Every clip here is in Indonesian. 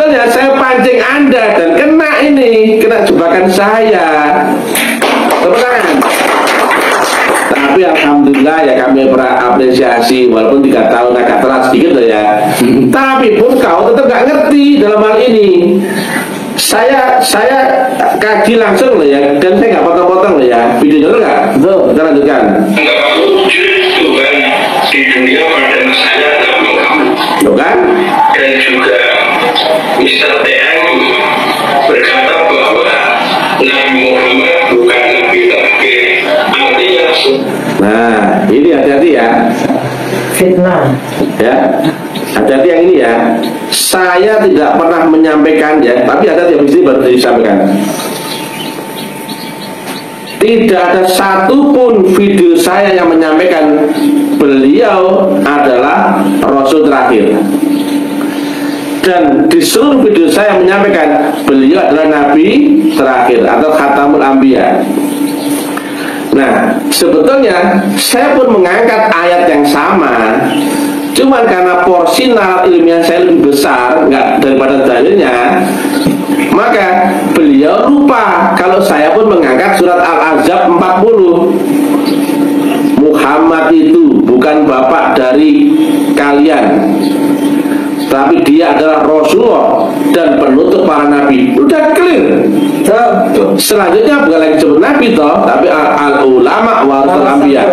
sebetulnya saya pancing Anda dan kena jebakan saya. Tepuk tangan. Tapi alhamdulillah ya kami apresiasi, walaupun 3 tahun agak telat sedikit loh ya. Tapi pun kau tetap gak ngerti dalam hal ini. Saya kaji langsung loh ya, dan saya nggak potong-potong loh ya. Videonya loh nggak? Betul. Kita lanjutkan. Tuhan di dunia pada masanya adalah Muhammad. Tuh kan? Dan juga Mr. TNI berkata bahwa Nabi Muhammad bukan Nabi terakhir. Artinya, nah ini hati-hati ya. Fitnah. Ya, hati-hati yang ini ya. Saya tidak pernah menyampaikan ya, tapi hati-hati yang mesti baru disampaikan. Tidak ada satupun video saya yang menyampaikan beliau adalah Rasul terakhir. Dan di seluruh video saya menyampaikan beliau adalah Nabi terakhir atau Khatamul Anbiya. Nah, sebetulnya saya pun mengangkat ayat yang sama, cuman karena porsi nalar ilmiah saya lebih besar daripada dalilnya, maka beliau lupa kalau saya pun mengangkat surat Al-Ahzab 40. Muhammad itu bukan bapak dari kalian, tapi dia adalah Rasulullah dan penutup para nabi. Udah clear. Selanjutnya bukan lagi disebut nabi toh, tapi al-ulama warasatul anbiya.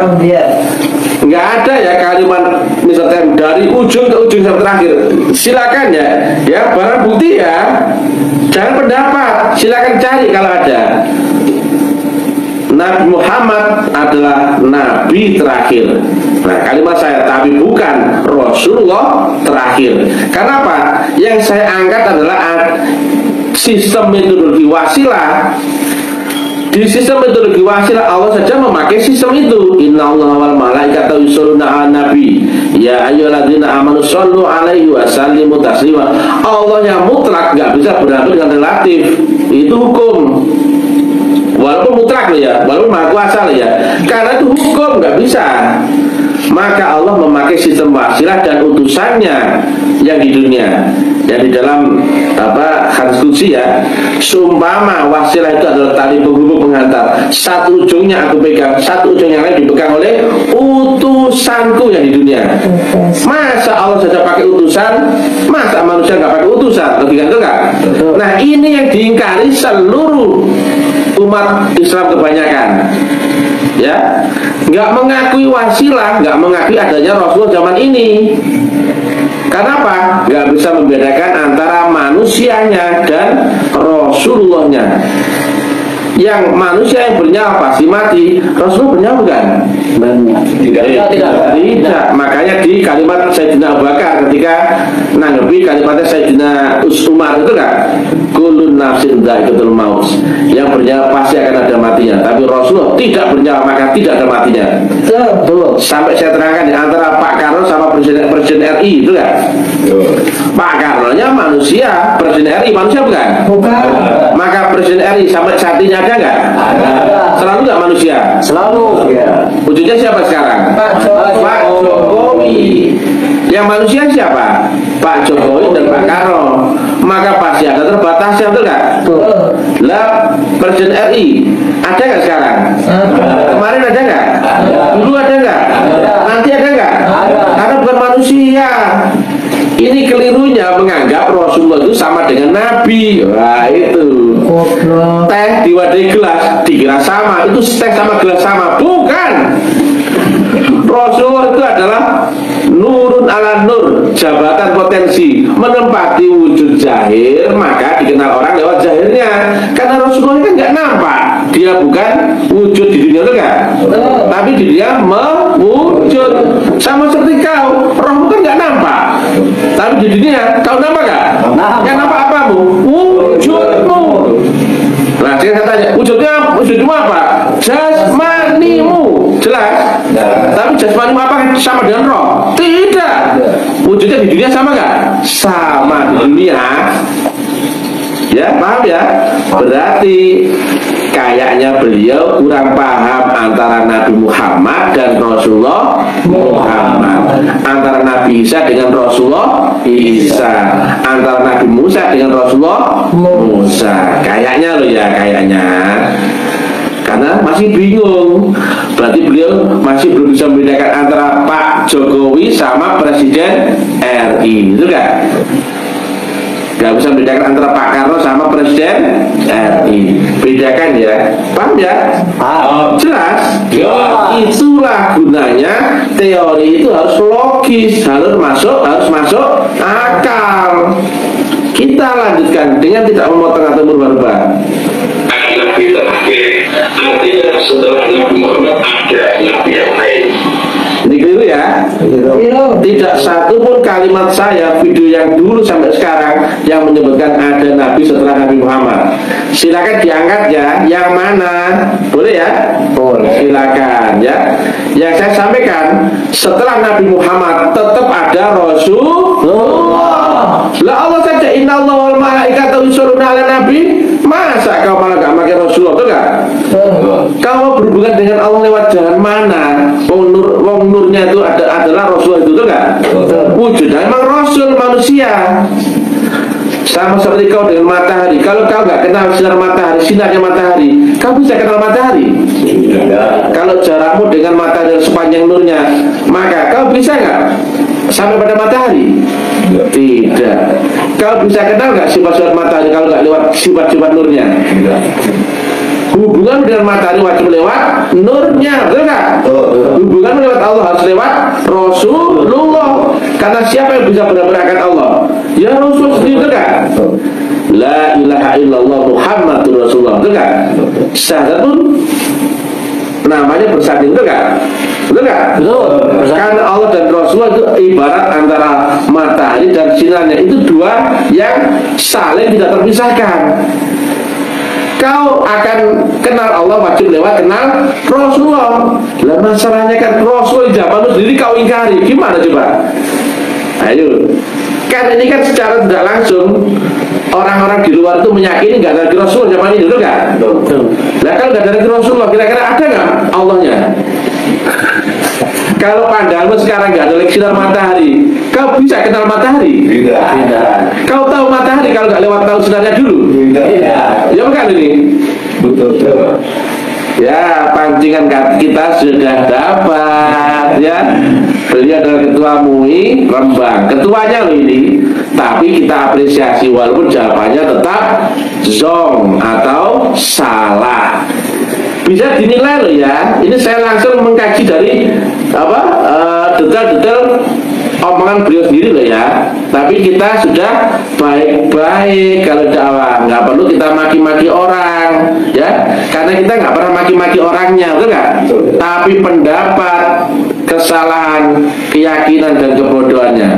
Nggak ada ya kalimat misalnya dari ujung ke ujung sampai terakhir. Silakan ya barang bukti ya. Jangan pendapat, silakan cari kalau ada. Nabi Muhammad adalah nabi terakhir. Nah, kalimat saya tapi bukan Rasulullah terakhir. Karena apa? Yang saya angkat adalah sistem metodologi wasilah. Di sistem metodologi wasilah Allah saja memakai sistem itu. Innallaha wal malaikata yusholluna 'alan nabi ya ayyuhalladzina amanu shollu 'alaihi wa sallimu taslima. Allah yang mutlak nggak bisa beratur dengan relatif. Itu hukum. Walaupun mutlak loh ya, walaupun maha kuasa loh ya, karena itu hukum nggak bisa. Maka Allah memakai sistem wasilah dan utusannya yang di dunia, yang di dalam hadis qudsi ya. Sumpama wasilah itu adalah tali penghubung penghantar, satu ujungnya aku pegang, satu ujung yang lain dipegang oleh utusanku yang di dunia. Masa Allah saja pakai utusan, masa manusia nggak pakai utusan? Logika itu nggak? Nah ini yang diingkari seluruh umat Islam kebanyakan, ya, nggak mengakui wasilah, nggak mengakui adanya Rasulullah zaman ini. Karena apa? Nggak bisa membedakan antara manusianya dan Rasulullahnya. Yang manusia yang bernyawa pasti mati, Rasulullah bernyawa bukan? Tidak. Makanya di kalimat Sayyidina Abu Bakar ketika nanggepi kalimatnya Sayyidina Umar itu kan, kulun nafsin dha'iqatul maut, yang bernyawa pasti akan ada matinya. Tapi Rasulullah tidak bernyawa, maka tidak ada matinya. Betul. Sampai saya terangkan antara Pak Karno sama Presiden RI itu kan. Pak Karno-nya manusia, Presiden RI manusia bukan? Bukan. Maka Presiden RI sampai saat ini ada nggak? Ada. Selalu nggak manusia? Selalu. Ya. Wujudnya siapa sekarang? Pak Jokowi. Yang manusia siapa? Pak Jokowi dan Pak Karno. Maka pasti ada terbatasnya, betul nggak? Lah Presiden RI ada nggak sekarang? Kemarin ada nggak? Dulu ada nggak? Nanti ada nggak? Karena bukan manusia. Ini kelirunya menganggap Rasulullah itu sama dengan Nabi. Wah itu teh diwadahi gelas dikira sama, itu teh sama gelas sama. Bukan. Rasulullah itu adalah nurun ala nur, jabatan potensi, menempati wujud zahir, maka dikenal orang lewat zahirnya. Karena Rasulullah kan nggak nampak, dia bukan wujud di dunia itu kan, tapi dia mewujud. Sama seperti kau, rohmu kan nggak nampak, tapi di dunia kau nampak gak? Yang nampak apamu? Wujudmu. Nah, saya tanya, wujudmu apa? Jasmanimu, jelas. Tapi jasmanimu apa sama dengan roh? Tidak. Wujudnya di dunia sama gak? Sama di dunia. Ya, paham ya? Berarti kayaknya beliau kurang paham antara Nabi Muhammad dan Rasulullah Muhammad, antara Nabi Isa dengan Rasulullah Isa, antara Nabi Musa dengan Rasulullah Musa. Kayaknya loh ya, kayaknya. Karena masih bingung. Berarti beliau masih belum bisa membedakan antara Pak Jokowi sama Presiden RI, itu kan? Gak bisa membedakan antara Pak Karno sama Presiden RI. Bedakan ya, paham ya? Jelas? Ya. Itulah gunanya teori itu harus logis, harus masuk akal. Kita lanjutkan dengan tidak memotong atau merubah-rubah. Nabi terakhir, artinya setelah Nabi Muhammad ada Nabi yang lain. Ini keliru ya. Tidak satu pun kalimat saya video yang dulu sampai sekarang yang menyebutkan ada Nabi setelah Nabi Muhammad. Silakan diangkat ya. Yang mana? Boleh ya? Boleh. Silakan ya. Yang saya sampaikan, setelah Nabi Muhammad tetap ada Rasulullah. Lah Allah saja innallaha wal malaikata yusholluna 'alan nabi. Masa kau malah gak pakai Rasulullah, betul gak? Kau berhubungan dengan Allah lewat jalan mana? Wong nurnya itu adalah Rasulullah itu, betul gak? Wujudnya memang Rasul manusia. Sama seperti kau dengan matahari. Kalau kau gak kenal sinar matahari, sinarnya matahari, kau bisa kenal matahari? Kalau jarakmu dengan matahari sepanjang nurnya, maka kau bisa gak sampai pada matahari? Tidak. Kau bisa kenal gak sifat-sifat matahari kalau gak lewat sifat-sifat nurnya? Hubungan dengan matahari wajib lewat nurnya, betul gak? Hubungan lewat Allah harus lewat Rasulullah. Karena siapa yang bisa benar-benar akan Allah? Ya Rasul sendiri, betul gak? La ilaha illallah Muhammadur Rasulullah, betul gak? Syahadat pun namanya bersanding, betul gak? Betul gak? Karena Allah dan Rasulullah itu ibarat antara matahari dan sinarnya, itu dua yang saling tidak terpisahkan. Kau akan kenal Allah wajib lewat kenal Rasulullah. Lah masalahnya kan Rasul zaman itu sendiri kau ingkari, gimana coba? Ayo, kan ini kan secara tidak langsung orang-orang di luar itu meyakini nggak ada Rasul zaman ini, betul nggak? Nah kalau nggak ada Rasulullah, kira-kira ada nggak Allahnya? Kalau pandanganmu sekarang nggak ada sinar matahari, kau bisa kenal matahari? Tidak. Kau tahu matahari kalau nggak lewat tahu sinarnya dulu? Tidak. Ya bukan ini? Betul. Ya, pancingan kita sudah dapat ya. Beliau adalah ketua MUI Rembang, ketuanya loh ini. Tapi kita apresiasi walaupun jawabannya tetap zong atau salah. Bisa dinilai loh ya. Ini saya langsung mengkaji dari detail-detail omongan beliau sendiri loh ya. Tapi kita sudah baik-baik kalau dakwah, nggak perlu kita maki-maki orang ya. Karena kita nggak pernah maki-maki orangnya, betul nggak? Tapi pendapat, kesalahan, keyakinan dan kebodohannya.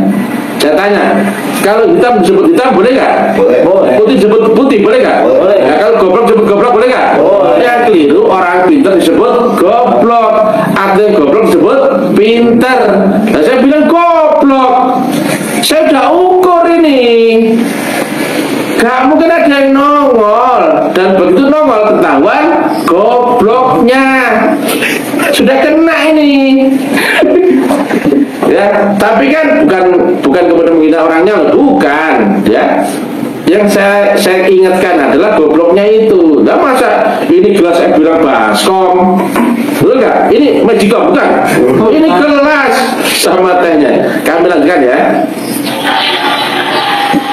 Saya tanya, kalau hitam disebut hitam boleh nggak? Boleh. Putih disebut putih boleh nggak? Boleh. Nah, kalau goblok disebut goblok boleh nggak? Boleh. Yang keliru orang pintar disebut goblok, artinya goblok disebut pintar. Nah, saya bilang goblok. Saya udah ukur ini. Gak mungkin ada yang nongol, dan begitu nongol ketahuan gobloknya. Sudah kena ini. Ya, tapi kan bukan kemudian menghina orangnya, bukan ya. Yang saya ingatkan adalah gobloknya itu. Nah masa ini gelas saya bilang baskom, betul nggak? Ini magicom bukan? Ini gelas sama tehnya. Kami lanjutkan ya.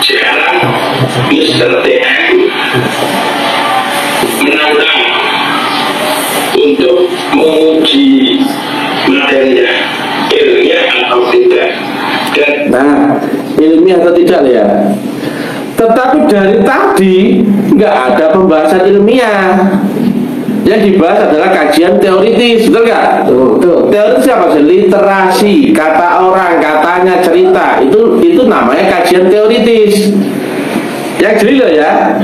Sekarang Mr. TM menantang untuk menguji materinya, ilmiah atau tidak. Nah, ilmiah atau tidak ya. Tetapi dari tadi nggak ada pembahasan ilmiah. Yang dibahas adalah kajian teoritis, betul nggak? Betul. Teoritis apa sih? Literasi, kata orang, katanya, cerita. Itu namanya kajian teoritis. Yang jeli loh ya.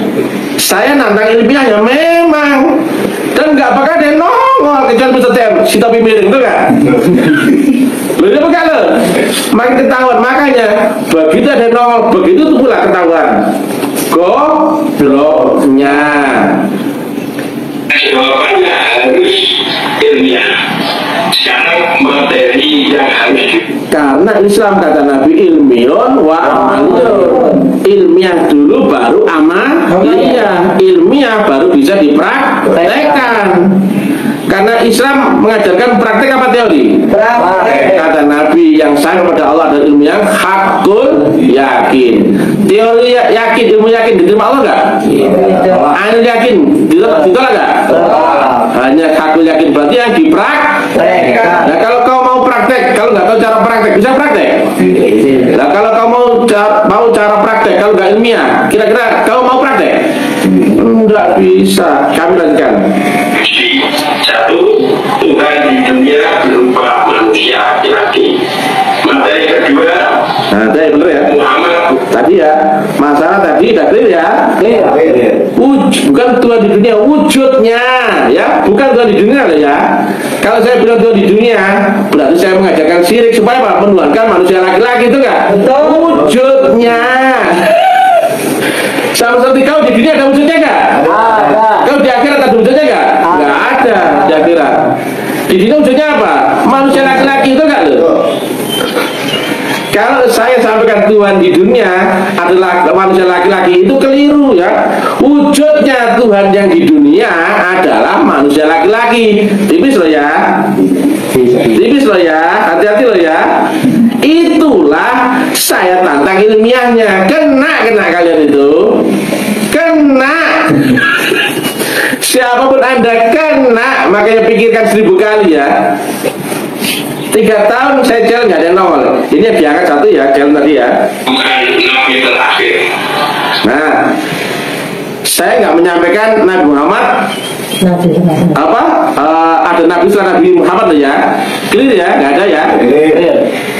Saya nantang ilmiah ya memang. Dan nggak bakal ada yang nongol kecuali Mr. TM, si topi miring, betul nggak? Betul bukan loh? Makin ketahuan, makanya begitu ada yang nongol, begitu itu pula ketahuan gobloknya. Jawabannya harus ilmiah. Sekarang materi yang harus karena Islam kata Nabi ilmion wa amaliyun. Ilmiah dulu baru amaliyah. Ilmiah baru bisa dipraktekkan. Karena Islam mengajarkan praktek apa teori? Praktek. Kata Nabi yang sayang kepada Allah adalah ilmu yang hakul yakin. Teori yakin, ilmu yakin diterima Allah nggak? Ainul yakin ditolak nggak? Hanya hakul yakin berarti yang dipraktekkan. Nah kalau kau mau praktek, kalau nggak tahu cara praktek bisa praktek. Nah kalau kau mau cara praktek, kalau nggak ilmiah, kira-kira kau mau praktek? Nggak bisa. Kami lanjutkan. Satu, Tuhan di dunia berupa manusia laki-laki. Materi kedua, nah tadi bener ya Muhammad. tadi ya masalah tadi udah clear ya. Bukan Tuhan di dunia, wujudnya ya, bukan Tuhan di dunia loh ya. Kalau saya bilang Tuhan di dunia berarti saya mengajarkan syirik supaya apa? Menuhankan manusia laki-laki itu enggak? Wujudnya. Sama seperti kau di dunia ada wujudnya enggak? Ada. Kau di akhirat ada wujudnya enggak? Enggak ada di akhirat. Di dunia wujudnya apa? Manusia laki-laki itu enggak loh. Kalau saya sampaikan Tuhan di dunia adalah manusia laki-laki itu keliru ya. Wujudnya Tuhan yang di dunia adalah manusia laki-laki. Tipis loh ya. Tipis loh ya. Hati-hati loh ya. Itulah saya tantang ilmiahnya. Kena kalian itu. Kena. Siapapun Anda kena. Makanya pikirkan 1000 kali ya. 3 tahun saya challenge nggak ada yang nongol. Ini yang diangkat satu ya, challenge tadi ya. Bukan Nabi terakhir. Nah, saya nggak menyampaikan Nabi Muhammad apa ada Nabi setelah Nabi Muhammad loh ya. Clear ya, nggak ada ya.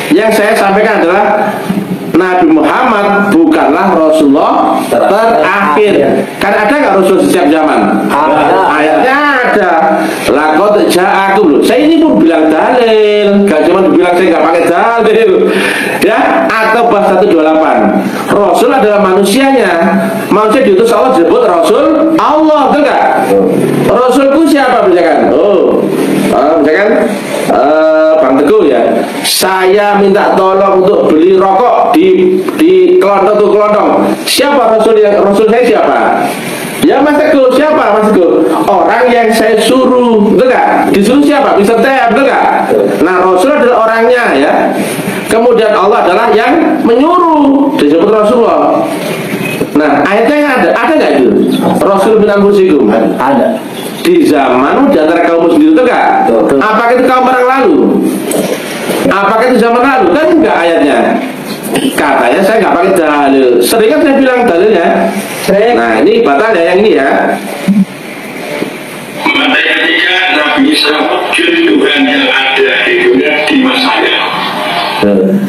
Yang saya sampaikan adalah Nabi Muhammad bukanlah Rasulullah terakhir. Kan ada nggak Rasul setiap zaman? Ayatnya ada. Laqad ja'akum loh. Saya ini pun bilang dalil, gak cuma bilang saya nggak pakai dalil, ya. Atau bahasa 128. Rasul adalah manusianya. Manusia diutus Allah disebut Rasul Allah, betul nggak? Rasulku siapa misalkan? Misalkan Bang Teguh ya. Saya minta tolong untuk beli rokok di kelontong. Siapa Rasul saya siapa? Ya Mas Teguh, siapa Mas Teguh? Orang yang saya suruh, betul gak? Disuruh siapa? Bisa teh, betul gak? Nah Rasul adalah orangnya ya. Kemudian Allah adalah yang menyuruh, disebut Rasulullah. Nah ayatnya yang ada gak itu? Rasul min anfusikum. Ada. Di zaman di antara kaum muslim itu gak? Apakah itu kaum orang lalu? Apakah itu zaman lalu? Kan enggak ayatnya. Katanya saya nggak pakai dalil. Sering kan saya bilang dalilnya. Nah ini batal ya yang ini ya. Materi ketiga, Nabi Isa wujud Tuhan yang ada di dunia di masanya.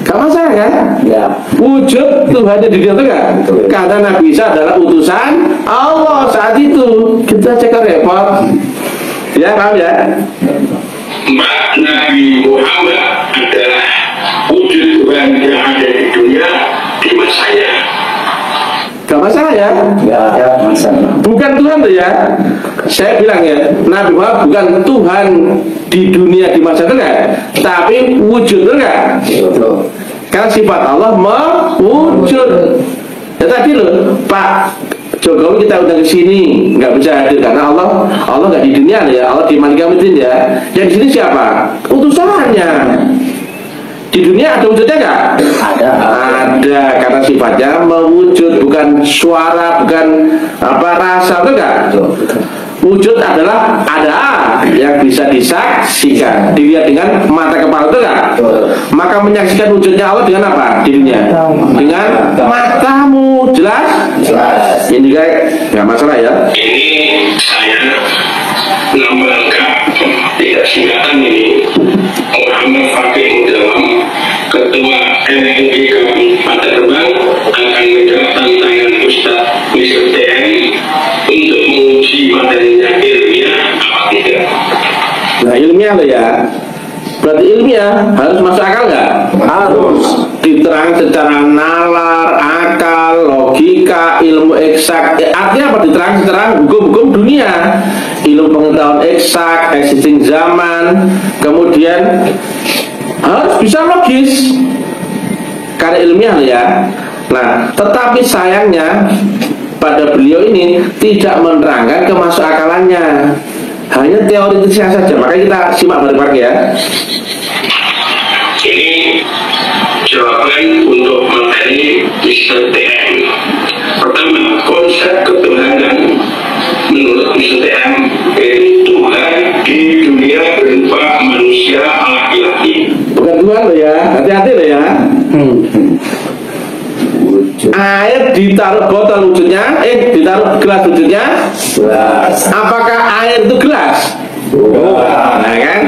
Gak masalah kan? Ya. Wujud Tuhan yang di dunia itu kan? Kata Nabi Isa adalah utusan Allah saat itu. Kita cek repot. Ya paham ya? Nabi Muhammad adalah wujud Tuhan yang ada di dunia di masanya. Gak masalah ya? Ya masalah. Bukan Tuhan tuh ya. Saya bilang ya, Nabi Muhammad bukan Tuhan di dunia di masa itu kan? Tapi wujud itu kan? Karena sifat Allah mewujud. Ya tadi loh, Pak Jokowi kita udah ke sini nggak bisa hadir karena Allah nggak di dunia ya, Allah di Malik Yaumiddin ya. Yang di sini siapa? Utusannya. Di dunia ada wujudnya nggak? Ada karena sifatnya mewujud, bukan suara, bukan apa rasa, betul nggak? Wujud adalah ada yang bisa disaksikan, dilihat dengan mata kepala, betul nggak? Maka menyaksikan wujudnya Allah dengan apa di dunia? Dengan matamu, jelas? Ini guys, nggak masalah ya. Ini saya menambahkan tidak singkatan ini Muhammad Fakih dalam Ketua MUI kami pada terbang akan menjawab tantangan Ustaz Mr. TM untuk menguji materinya ilmiah apa tidak. Nah ilmiah loh ya. Berarti ilmiah harus masuk akal nggak? Harus diterang secara nalar, akal akal, logika, ilmu eksak. Artinya apa? Diterang secara hukum-hukum dunia, ilmu pengetahuan eksak, existing zaman, kemudian harus bisa logis karena ilmiah ya. Nah, tetapi sayangnya pada beliau ini tidak menerangkan kemasuk akalannya, hanya teoritisnya saja. Makanya kita simak bareng-bareng ya. Ini jawaban untuk materi Mr. TM. Pertama, konsep ketuhanan menurut Mr. TM itu Tuhan di dunia berupa manusia laki-laki. Bukan Tuhan loh ya, hati-hati loh ya. Air ditaruh botol wujudnya, ditaruh gelas wujudnya. Apakah air itu gelas? Nah kan,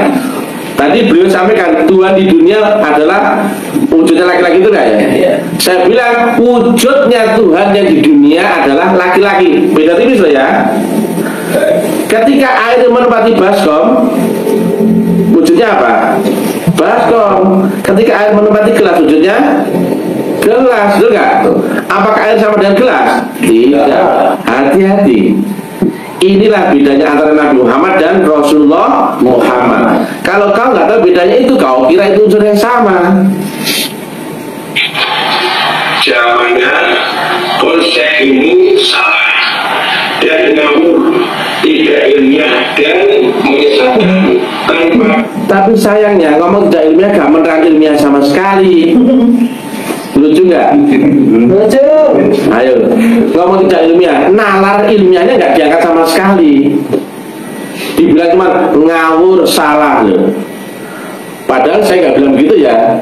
tadi beliau sampaikan Tuhan di dunia adalah wujudnya laki-laki itu kan ya? Saya bilang wujudnya Tuhan yang di dunia adalah laki-laki. Beda tipis loh ya. Ketika air menempati baskom, wujudnya apa? Baskom. Ketika air menempati gelas, wujudnya gelas, betul nggak? Apakah air sama dengan gelas? Tidak. Hati-hati. Inilah bedanya antara Nabi Muhammad dan Rasulullah Muhammad. Kalau kau nggak tahu bedanya itu, kau kira itu unsur yang sama. Jawabannya, konsep ini salah dan ngawur, tidak ilmiah dan menyesatkan tanpa. Tapi sayangnya ngomong tidak ilmiah gak menerang ilmiah sama sekali. Lucu nggak? Lucu. Ayo, ngomong tidak ilmiah, nalar ilmiahnya nggak diangkat sama sekali. Dibilang cuma ngawur, salah loh. Padahal saya nggak bilang begitu ya.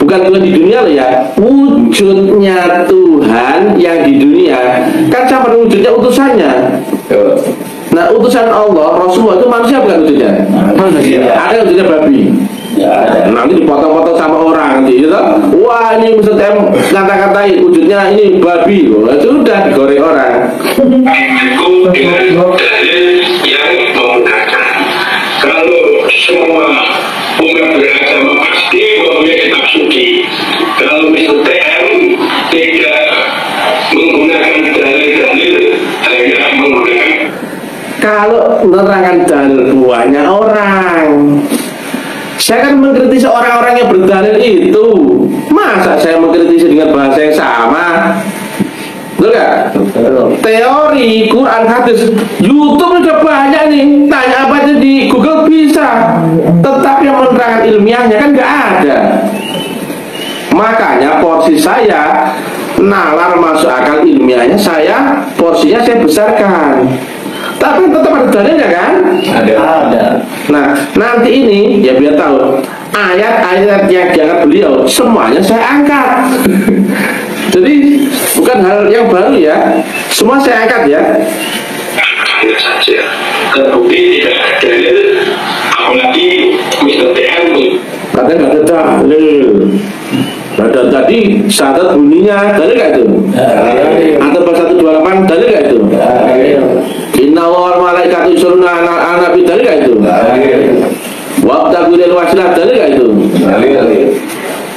Bukan Tuhan di dunia loh ya. Wujudnya Tuhan yang di dunia kan sama dengan wujudnya utusannya. Nah, utusan Allah, Rasulullah itu manusia bukan wujudnya? Ada yang wujudnya babi. Nanti dipotong-potong sama orang nanti, gitu. Wah, ini Mr. TM kata-katain wujudnya ini babi, itu udah digoreng orang. Itu dengan dalil yang memudahkan. Kalau semua umat beragama pasti mempunyai kitab suci. Kalau Mr. TM tidak menggunakan dalil-dalil, hanya menggunakan. Kalau menerangkan dalil buahnya orang. Saya kan mengkritisi orang-orang yang berdalil itu. Masa saya mengkritisi dengan bahasa yang sama? Betul gak? Teori, Quran, hadis, YouTube udah banyak nih. Tanya apa aja di Google bisa. Tetapi yang menerangkan ilmiahnya kan gak ada. Makanya porsi saya, nalar masuk akal ilmiahnya saya, porsinya saya besarkan. Tapi tetap ada dalilnya kan? Ada. Nah, nanti ini ya biar tahu ayat-ayat yang diangkat beliau semuanya saya angkat. Jadi bukan hal yang baru ya, semua saya angkat ya. Hanya saja terbukti tidak ada dalil, apalagi Mr. TM Katanya nggak ada dalil. Ada tadi syahadat bunyinya dalil gak itu? Atau pas 128 dalil gak itu? Inna wal malaikatu yusholluna 'alan nabi dalil gak itu? Wabtagu lil wasilah dalil gak itu?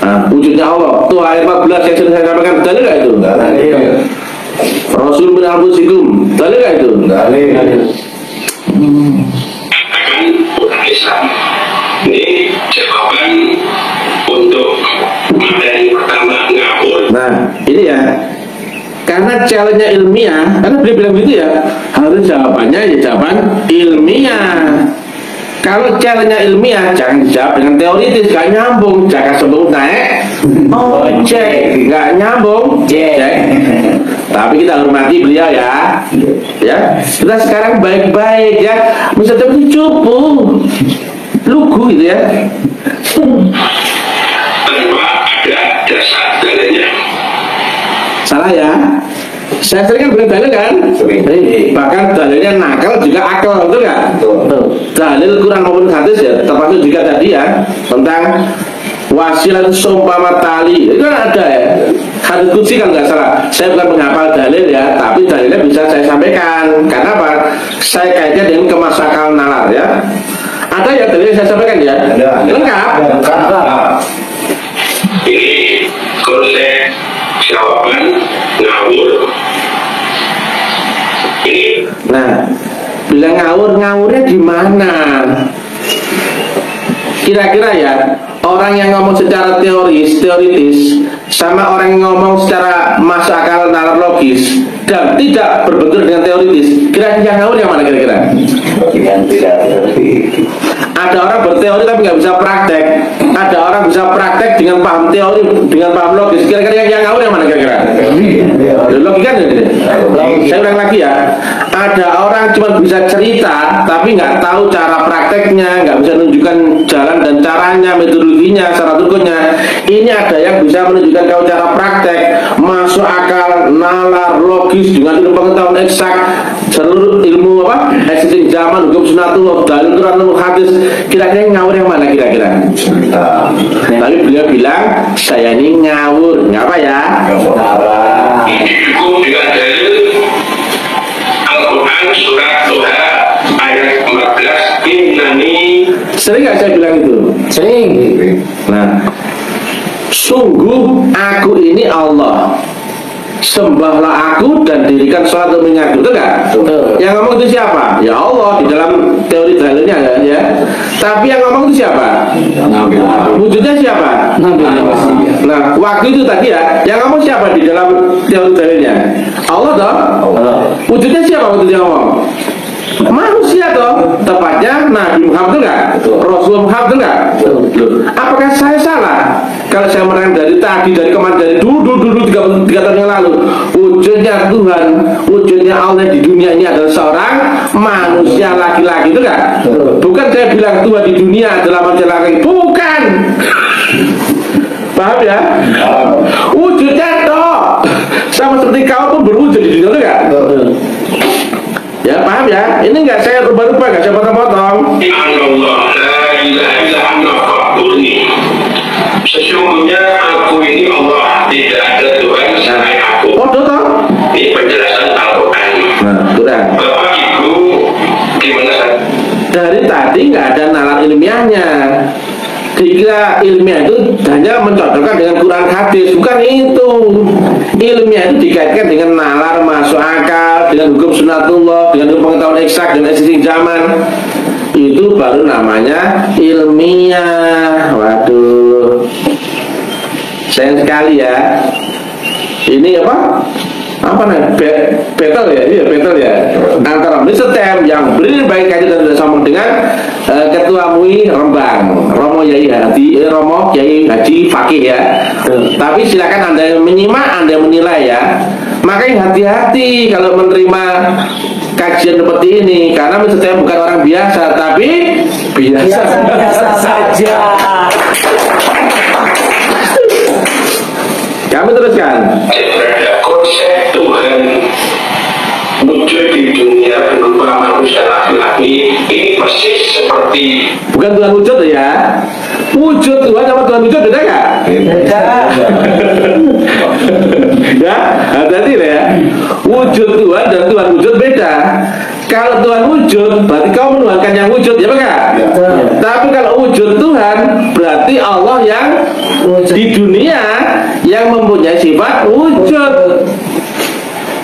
Nah, wujudnya Allah tuh ayat 14 yang sudah saya sampaikan dalil gak itu? Rasul min anfusikum dalil gak itu? akan bukan Islam. Ini jawaban untuk materi pertama ngawur. Nah, ini ya. Karena challenge-nya ilmiah, karena beliau bilang gitu ya, harus jawabannya ya jawaban ilmiah. Kalau challenge-nya ilmiah, jangan dijawab dengan teoritis, gak nyambung. Jangan sebelum naik ojek, gak nyambung. Cek. Tapi kita hormati beliau ya. Ya, kita sekarang baik-baik ya. Misalnya itu cupu, lugu gitu ya. Tanpa ada dasar dalilnya. Salah ya. Saya sering kan bilang dalil kan? Bahkan dalilnya nakal juga akal, betul nggak? Dalil Quran maupun hadis ya, termasuk juga tadi ya tentang wasilah seumpama tali, itu kan ada ya. Hadis qudsi kan nggak salah. Saya bukan menghafal dalil ya, tapi dalilnya bisa saya sampaikan. Karena apa? Saya kaitnya dengan kemasakalan nalar ya. Ada ya dalil yang saya sampaikan ya? Lengkap. Ini konsep Jawaban ngawur. Ini. Nah, bilang ngawurnya di mana? Kira-kira ya, orang yang ngomong secara teoritis sama orang yang ngomong secara masuk akal nalar logis dan tidak berbentur dengan teoritis, kira-kira yang ngawur yang mana kira-kira? Ada orang berteori tapi nggak bisa praktek. Ada orang bisa praktek dengan paham teori, dengan paham logis. Kira-kira yang ngawur yang mana kira-kira? Logika jadi. Saya ulang lagi ya. Ada orang cuma bisa cerita tapi nggak tahu cara prakteknya, nggak bisa menunjukkan jalan dan caranya, metodologinya, cara turunnya. Ini ada yang bisa menunjukkan kau cara praktek, masuk akal, nalar, logis dengan ilmu pengetahuan eksak, seluruh ilmu apa? Existing zaman, hukum sunatullah, dalil Quran, hadis. Kira-kira yang ngawur yang mana kira-kira? Tapi beliau bilang saya ini ngawur, ngapa ya? Didukung dengan dalil Al-Quran surat Toha ayat 14 innani. Sering nggak saya bilang itu? Sering. Nah, sungguh aku ini Allah, sembahlah aku dan dirikan sholat demi aku, betul nggak? Yang ngomong itu siapa? Ya Allah di dalam teori dalilnya ya. Tapi yang ngomong itu siapa? Wujudnya siapa? Nah, waktu itu tadi ya, yang ngomong siapa di dalam teori dalilnya? Allah toh? Wujudnya siapa waktu dia ngomong? Manusia toh, tepatnya Nabi Muhammad enggak? Rasul Muhammad enggak? Apakah saya salah kalau saya menerang dari tadi, dari kemarin, dari dulu 3 tahun yang lalu, wujudnya Tuhan, wujudnya Allah di dunia ini adalah seorang manusia laki-laki, itu enggak? Bukan saya bilang Tuhan di dunia adalah manusia laki-laki, bukan. Paham ya? Wujudnya toh sama seperti kau pun berwujud di dunia, itu enggak? Ya paham ya? Ini enggak saya rubah-rubah, enggak saya potong-potong. Allah la ilaha illa ana fa'budni. Sesungguhnya aku ini Allah, tidak ada Tuhan selain aku. Oh, toh? Ini penjelasan Al-Quran. Nah, kurang. Bapak Ibu gimana? Dari tadi nggak ada nalar ilmiahnya. Dikira ilmiah itu hanya mencocokkan dengan Quran hadis, bukan itu. Ilmiah itu dikaitkan dengan nalar masuk akal, dengan hukum sunatullah, dengan hukum pengetahuan eksak dan existing zaman. Itu baru namanya ilmiah. Waduh, sayang sekali ya. Ini apa namanya? Battle ya, iya battle ya. Antara Mr. Tem yang baik kaji dan sudah sambung dengan Ketua MUI Rembang, Romo Yai Haji Fakih ya. Tapi silakan Anda yang menyimak, Anda yang menilai ya. Makanya hati-hati kalau menerima kajian seperti ini, karena Mr. Tem bukan orang biasa, tapi biasa saja. Kami teruskan. Ada konsep Tuhan muncul di dunia berupa manusia laki-laki. Ini persis seperti Bukan Tuhan wujud ya. Wujud Tuhan sama Tuhan wujud beda nggak? Beda. Ya, hati-hati ya. Wujud Tuhan dan Tuhan wujud beda. Kalau Tuhan wujud berarti kau menuhankan yang wujud, ya enggak? Tapi kalau wujud Tuhan berarti Allah yang di dunia yang mempunyai sifat wujud.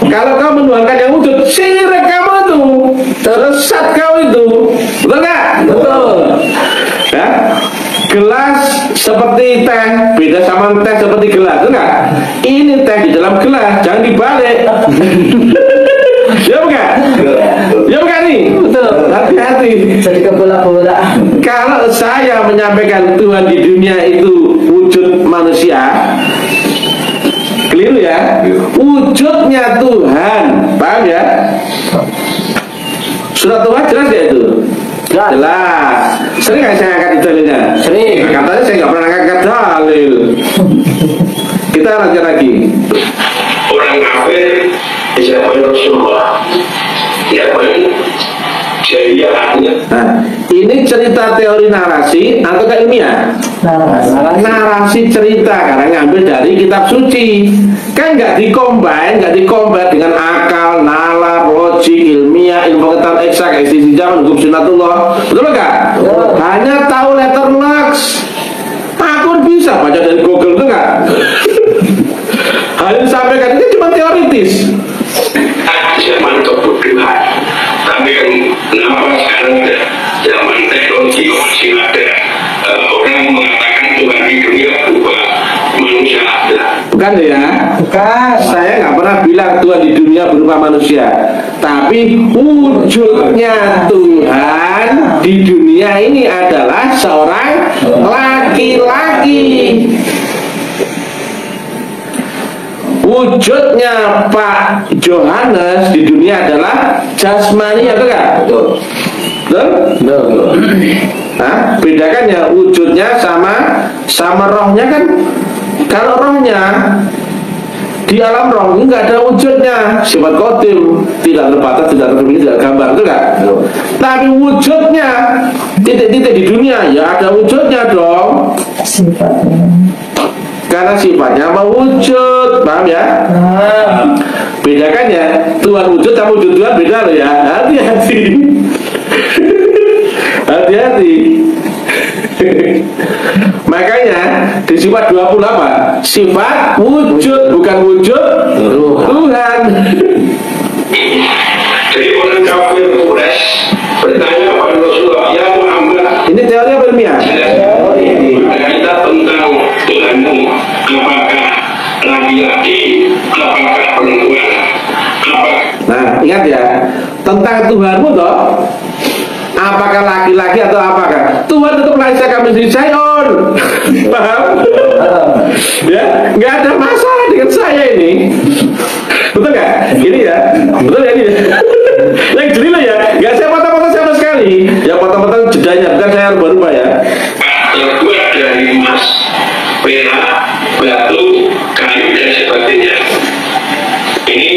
Kalau kau menuhankan yang wujud, syirik kamu itu, tersesat kau itu, betul nggak? Betul. Ya, gelas seperti teh beda sama teh seperti gelas, betul nggak? Ini teh di dalam gelas, jangan dibalik. Ya bukan? Ya bukan nih? Betul. Hati-hati. Jadi ke bola-bola. Kalau saya menyampaikan Tuhan di dunia itu wujud manusia, keliru ya. Wujudnya Tuhan, paham ya? Surat Tuhan jelas ya itu? Jelas. Sering nggak saya angkat dalilnya? Sering. Katanya saya nggak pernah angkat dalil. Kita lanjut lagi. orang kafir dijamin Rasulullah. Ya paling jahiliyahnya. Nah, ini cerita teori narasi atau ilmiah? Narasi cerita karena ngambil dari kitab suci. Kan nggak dikombin dengan akal, nalar, logik, ilmiah, ilmu pengetahuan eksak, existing zaman, hukum sunatullah. Betul nggak? Hanya tahu letter lux. Aku bisa baca dari Google, itu nggak? Hanya bilang Tuhan di dunia berupa manusia, tapi wujudnya Tuhan di dunia ini adalah seorang laki-laki. Wujudnya Pak Yohanes di dunia adalah jasmani, ya kan? Betul? Nah, bedakan ya wujudnya sama rohnya kan. Kalau rohnya di alam roh nggak ada wujudnya, sifat qadim, tidak terbatas, tidak terpilih, tidak gambar, betul kan? Tapi wujudnya titik-titik di dunia ya ada wujudnya dong. Sifatnya. Karena sifatnya mewujud, paham ya? Bedakan ya, Tuhan wujud sama wujud Tuhan beda loh ya. Hati-hati. Hati-hati. Makanya di sifat 28 sifat wujud, bukan wujud Tuhan. Jadi orang kafir Quraisy bertanya kepada Rasulullah, ya Muhammad, ini teori apa ilmiah? kita tentang Tuhanmu, apakah laki-laki, apakah perempuan, apa? Nah, ingat ya, tentang Tuhanmu toh, apakah laki-laki atau apakah? Tuhan tetap laisa kamitslihi syai'un. Paham? Ya, nggak ada masalah dengan saya ini. Betul nggak? Ini ya, betul ya ini. Yang jeli ya, nggak saya potong-potong sama sekali. Yang potong-potong jedanya, bukan saya rubah-rubah ya. Terbuat dari emas, perak, batu, kayu dan sebagainya. Ini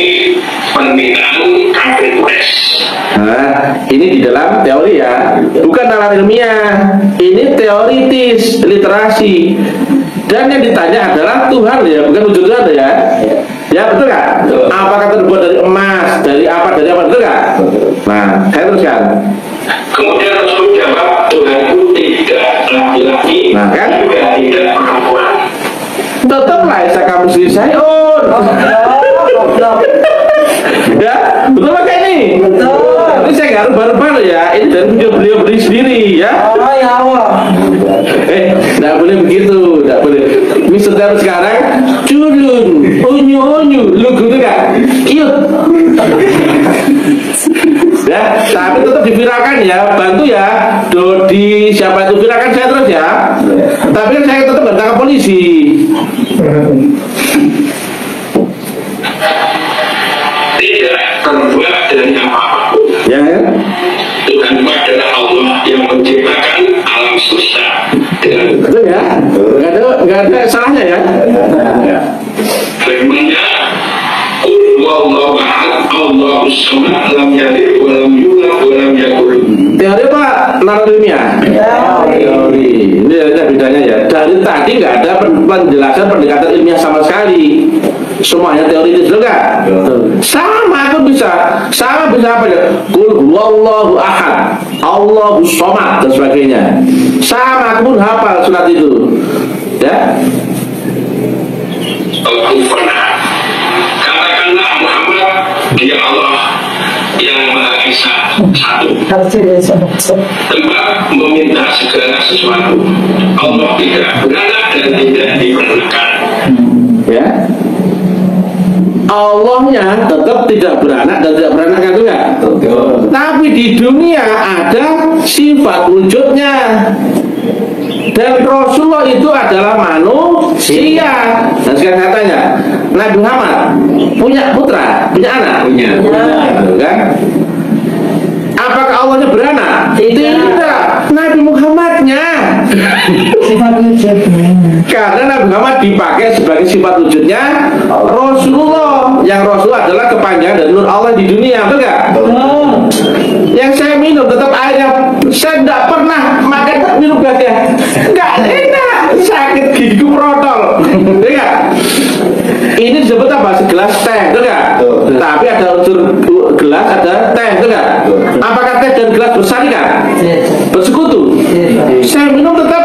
permintaan kafir Quraisy. Nah, ini di dalam teori ya, bukan dalam ilmiah. Ini teoritis, literasi. Dan yang ditanya adalah Tuhan ya, bukan wujud Tuhan ya. Ya betul nggak? Apakah terbuat dari emas, dari apa, betul nggak? Nah, saya teruskan. Kemudian Rasul jawab, Tuhanku tidak laki-laki, Nah, kan? juga tidak perempuan. Tetap laisa kamitslihi syai'un. Ya, betul pakai ini. Betul. Ini saya nggak rubah-rubah loh ya. Ini dari video beliau beli sendiri ya. Oh ya Allah. Nggak boleh begitu, nggak boleh. Misalnya sekarang culun, unyu, lu gitu nggak? Cute. Ya, tapi tetap diviralkan ya, bantu ya. Dodi, siapa itu viralkan saya terus ya. Tapi kan saya tetap bertangkap polisi. Tidak terbuat dari apapun. Ya, ya. Tuhan adalah Allah yang menciptakan alam semesta dengan Betul ya? Nggak ada salahnya ya? firman-Nya, Qul huwallahu ahad, Allahus samad, lam yalid wa lam yulad wa lam yakul. Teori apa? Nalar ilmiah? Teori. Ini ada bedanya ya. Dari tadi nggak ada penjelasan pendekatan ilmiah sama sekali. Semuanya teoritis juga. Sama pun bisa. Sama bisa apa ya? Qul huwallahu ahad, Allahus samad dan sebagainya. Sama aku pun hafal surat itu. Ya. Al-Kufan. Katakanlah Muhammad, dia Allah yang Maha Esa, satu. Tempat meminta segala sesuatu. Allah tidak beranak dan tidak diperlukan. Ya. Allahnya tetap tidak beranak dan tidak beranak juga. Tapi di dunia ada sifat wujudnya. Dan Rasulullah itu adalah manusia. Dan sekarang saya tanya, Nabi Muhammad punya putra, punya anak? Punya. Kan? Apakah Allahnya beranak? Tidak. Nabi Muhammadnya. Sifat wujudnya. Karena Nabi Muhammad dipakai sebagai sifat wujudnya Rasulullah. Yang Rasulullah adalah kepanjangan dan nur Allah di dunia, betul nggak? Yang saya minum tetap airnya. Saya tidak pernah makan minum gasnya. Nggak enak, sakit gigiku merotol. Enggak. Ini disebut apa? Segelas teh, betul nggak? Tapi ada unsur gelas, ada teh, betul nggak? Apakah teh dan gelas bersandingan? Bersekutu? Saya minum tetap